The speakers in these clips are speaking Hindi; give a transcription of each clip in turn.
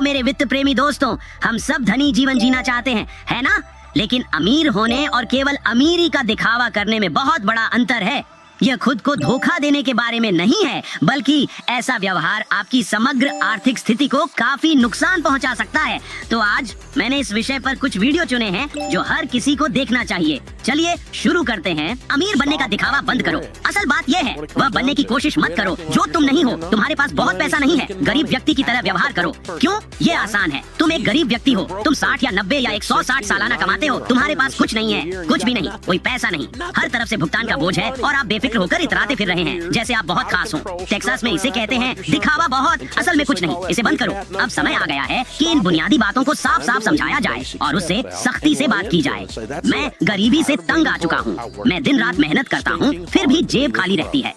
मेरे वित्त प्रेमी दोस्तों, हम सब धनी जीवन जीना चाहते हैं, है ना? लेकिन अमीर होने और केवल अमीरी का दिखावा करने में बहुत बड़ा अंतर है। यह खुद को धोखा देने के बारे में नहीं है, बल्कि ऐसा व्यवहार आपकी समग्र आर्थिक स्थिति को काफी नुकसान पहुंचा सकता है। तो आज मैंने इस विषय पर कुछ वीडियो चुने हैं जो हर किसी को देखना चाहिए। चलिए शुरू करते हैं। अमीर बनने का दिखावा बंद करो। असल बात यह है, वह बनने की कोशिश मत करो जो तुम नहीं हो। तुम्हारे पास बहुत पैसा नहीं है, गरीब व्यक्ति की तरह व्यवहार करो। क्यों? ये आसान है। तुम एक गरीब व्यक्ति हो, तुम 60 या 90 या 160 सालाना कमाते हो। तुम्हारे पास कुछ नहीं है, कुछ भी नहीं, कोई पैसा नहीं, हर तरफ से भुगतान का बोझ है और आप बेफिक्र होकर इतराते फिर रहे हैं जैसे आप बहुत खास हो। टेक्सास में इसे कहते हैं दिखावा बहुत, असल में कुछ नहीं। इसे बंद करो। अब समय आ गया है कि इन बुनियादी बातों को साफ साफ समझाया जाए और उससे सख्ती से बात की जाए। मैं गरीबी से तंग आ चुका हूँ। मैं दिन रात मेहनत करता हूँ, फिर भी जेब खाली रहती है।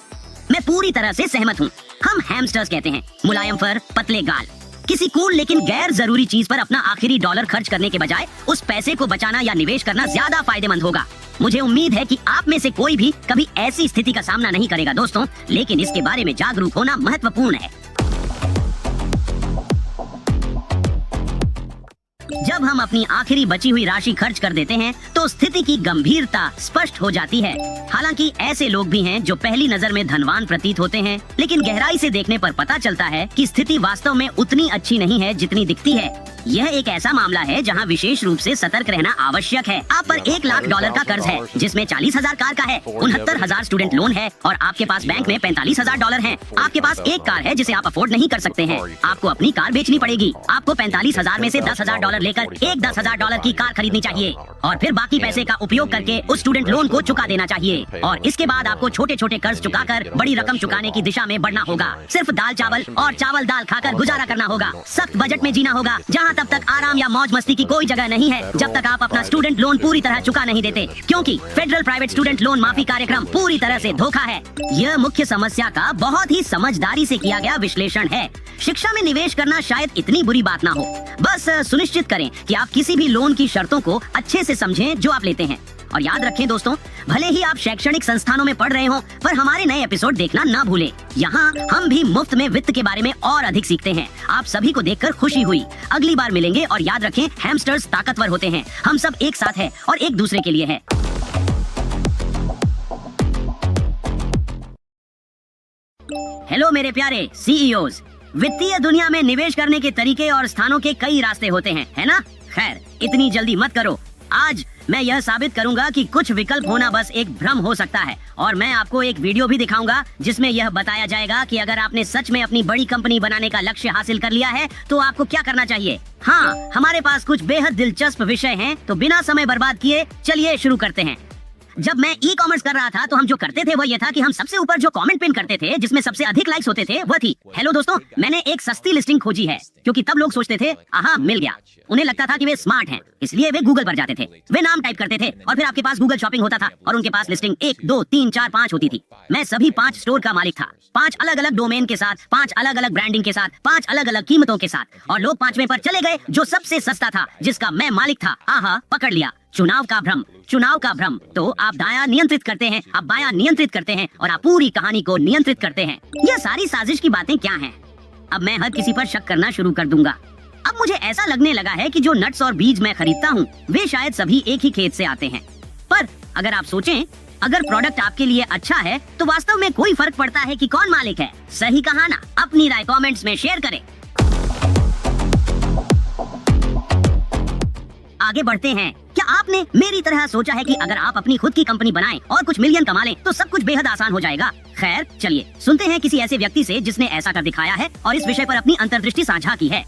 मैं पूरी तरह से सहमत हूँ। हम हैमस्टर्स कहते हैं, मुलायम फर, पतले गाल। किसी कूल लेकिन गैर जरूरी चीज पर अपना आखिरी डॉलर खर्च करने के बजाय उस पैसे को बचाना या निवेश करना ज्यादा फायदेमंद होगा। मुझे उम्मीद है कि आप में से कोई भी कभी ऐसी स्थिति का सामना नहीं करेगा दोस्तों, लेकिन इसके बारे में जागरूक होना महत्वपूर्ण है। जब हम अपनी आखिरी बची हुई राशि खर्च कर देते हैं तो स्थिति की गंभीरता स्पष्ट हो जाती है। हालांकि ऐसे लोग भी हैं जो पहली नजर में धनवान प्रतीत होते हैं, लेकिन गहराई से देखने पर पता चलता है कि स्थिति वास्तव में उतनी अच्छी नहीं है जितनी दिखती है। यह एक ऐसा मामला है जहां विशेष रूप से सतर्क रहना आवश्यक है। आप पर $1,00,000 का कर्ज है, जिसमें 40,000 कार का है, 69,000 स्टूडेंट लोन है और आपके पास बैंक में $45,000 हैं। आपके पास एक कार है जिसे आप अफोर्ड नहीं कर सकते हैं। आपको अपनी कार बेचनी पड़ेगी। आपको 45,000 में से $10,000 लेकर एक $10,000 की कार खरीदनी चाहिए और फिर बाकी पैसे का उपयोग करके उस स्टूडेंट लोन को चुका देना चाहिए। और इसके बाद आपको छोटे छोटे कर्ज चुकाकर बड़ी रकम चुकाने की दिशा में बढ़ना होगा। सिर्फ दाल चावल और चावल दाल खाकर गुजारा करना होगा। सख्त बजट में जीना होगा, जहाँ तब तक आराम या मौज मस्ती की कोई जगह नहीं है जब तक आप अपना स्टूडेंट लोन पूरी तरह चुका नहीं देते, क्योंकि फेडरल प्राइवेट स्टूडेंट लोन माफी कार्यक्रम पूरी तरह से धोखा है। यह मुख्य समस्या का बहुत ही समझदारी से किया गया विश्लेषण है। शिक्षा में निवेश करना शायद इतनी बुरी बात ना हो। बस सुनिश्चित करें कि आप किसी भी लोन की शर्तों को अच्छे से समझें जो आप लेते हैं। और याद रखें दोस्तों, भले ही आप शैक्षणिक संस्थानों में पढ़ रहे हो, पर हमारे नए एपिसोड देखना ना भूलें। यहाँ हम भी मुफ्त में वित्त के बारे में और अधिक सीखते हैं। आप सभी को देखकर खुशी हुई। अगली बार मिलेंगे और याद रखें, हैमस्टर्स ताकतवर होते हैं। हम सब एक साथ हैं और एक दूसरे के लिए हैं। हेलो मेरे प्यारे सीईओज। वित्तीय दुनिया में निवेश करने के तरीके और स्थानों के कई रास्ते होते हैं, है ना? खैर, इतनी जल्दी मत करो। आज मैं यह साबित करूंगा कि कुछ विकल्प होना बस एक भ्रम हो सकता है और मैं आपको एक वीडियो भी दिखाऊंगा जिसमें यह बताया जाएगा कि अगर आपने सच में अपनी बड़ी कंपनी बनाने का लक्ष्य हासिल कर लिया है तो आपको क्या करना चाहिए। हाँ, हमारे पास कुछ बेहद दिलचस्प विषय हैं, तो बिना समय बर्बाद किए चलिए शुरू करते हैं। जब मैं ई कॉमर्स कर रहा था तो हम जो करते थे वह यह था कि हम सबसे ऊपर जो कमेंट पिन करते थे जिसमें सबसे अधिक लाइक्स होते थे वह थी, हेलो दोस्तों, मैंने एक सस्ती लिस्टिंग खोजी है। क्योंकि तब लोग सोचते थे, आहा मिल गया। उन्हें लगता था कि वे स्मार्ट हैं, इसलिए वे गूगल पर जाते थे, वे नाम टाइप करते थे और फिर आपके पास गूगल शॉपिंग होता था और उनके पास लिस्टिंग 1, 2, 3, 4, 5 होती थी। मैं सभी 5 स्टोर का मालिक था, 5 अलग अलग डोमेन के साथ, 5 अलग अलग ब्रांडिंग के साथ, 5 अलग अलग कीमतों के साथ, और लोग 5वें पर चले गए जो सबसे सस्ता था, जिसका मैं मालिक था। आहा, पकड़ लिया। चुनाव का भ्रम, चुनाव का भ्रम। तो आप दायां नियंत्रित करते हैं, आप बायां नियंत्रित करते हैं और आप पूरी कहानी को नियंत्रित करते हैं। यह सारी साजिश की बातें क्या हैं? अब मैं हर किसी पर शक करना शुरू कर दूंगा। अब मुझे ऐसा लगने लगा है कि जो नट्स और बीज मैं खरीदता हूँ वे शायद सभी एक ही खेत से आते हैं। पर अगर आप सोचें, अगर प्रोडक्ट आपके लिए अच्छा है तो वास्तव में कोई फर्क पड़ता है कि कौन मालिक है? सही कहा ना? अपनी राय कमेंट्स में शेयर करें। आगे बढ़ते हैं। क्या आपने मेरी तरह सोचा है कि अगर आप अपनी खुद की कंपनी बनाएं और कुछ मिलियन कमा लें तो सब कुछ बेहद आसान हो जाएगा? खैर, चलिए सुनते हैं किसी ऐसे व्यक्ति से जिसने ऐसा कर दिखाया है और इस विषय पर अपनी अंतर्दृष्टि साझा की है।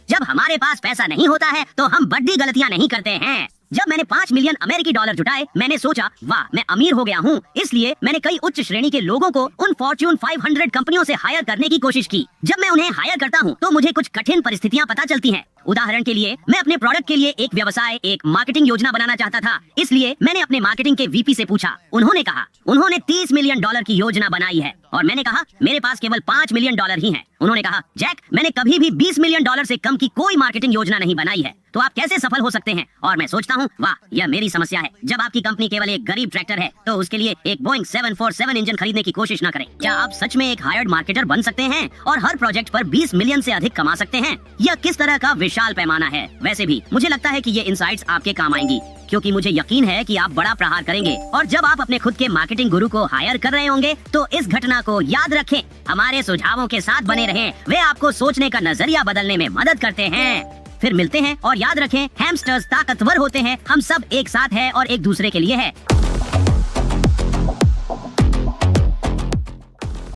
जब हमारे पास पैसा नहीं होता है तो हम बड़ी गलतियां नहीं करते हैं। जब मैंने 5 मिलियन अमेरिकी डॉलर जुटाए, मैंने सोचा, वाह, मैं अमीर हो गया हूँ। इसलिए मैंने कई उच्च श्रेणी के लोगों को उन फॉर्च्यून 500 कंपनियों से हायर करने की कोशिश की। जब मैं उन्हें हायर करता हूँ तो मुझे कुछ कठिन परिस्थितियाँ पता चलती हैं। उदाहरण के लिए, मैं अपने प्रोडक्ट के लिए एक व्यवसाय, एक मार्केटिंग योजना बनाना चाहता था। इसलिए मैंने अपने मार्केटिंग के वीपी से पूछा। उन्होंने कहा उन्होंने $30 मिलियन की योजना बनाई है और मैंने कहा मेरे पास केवल $5 मिलियन ही हैं। उन्होंने कहा जैक, मैंने कभी भी $20 मिलियन से कम की कोई मार्केटिंग योजना नहीं बनाई है, तो आप कैसे सफल हो सकते हैं? और मैं सोचता हूँ वाह, यह मेरी समस्या है। जब आपकी कंपनी केवल एक गरीब ट्रैक्टर है तो उसके लिए एक बोइंग 747 इंजन खरीदने की कोशिश न करें। क्या आप सच में एक हायर्ड मार्केटर बन सकते हैं और हर प्रोजेक्ट पर 20 मिलियन से अधिक कमा सकते हैं? यह किस तरह का विशाल पैमाना है? वैसे भी मुझे लगता है कि ये इनसाइट्स आपके काम आएंगी, क्योंकि मुझे यकीन है कि आप बड़ा प्रहार करेंगे। और जब आप अपने खुद के मार्केटिंग गुरु को हायर कर रहे होंगे तो इस घटना को याद रखें। हमारे सुझावों के साथ बने रहें, वे आपको सोचने का नजरिया बदलने में मदद करते हैं। फिर मिलते हैं और याद रखें, हैमस्टर्स ताकतवर होते हैं, हम सब एक साथ हैं और एक दूसरे के लिए है।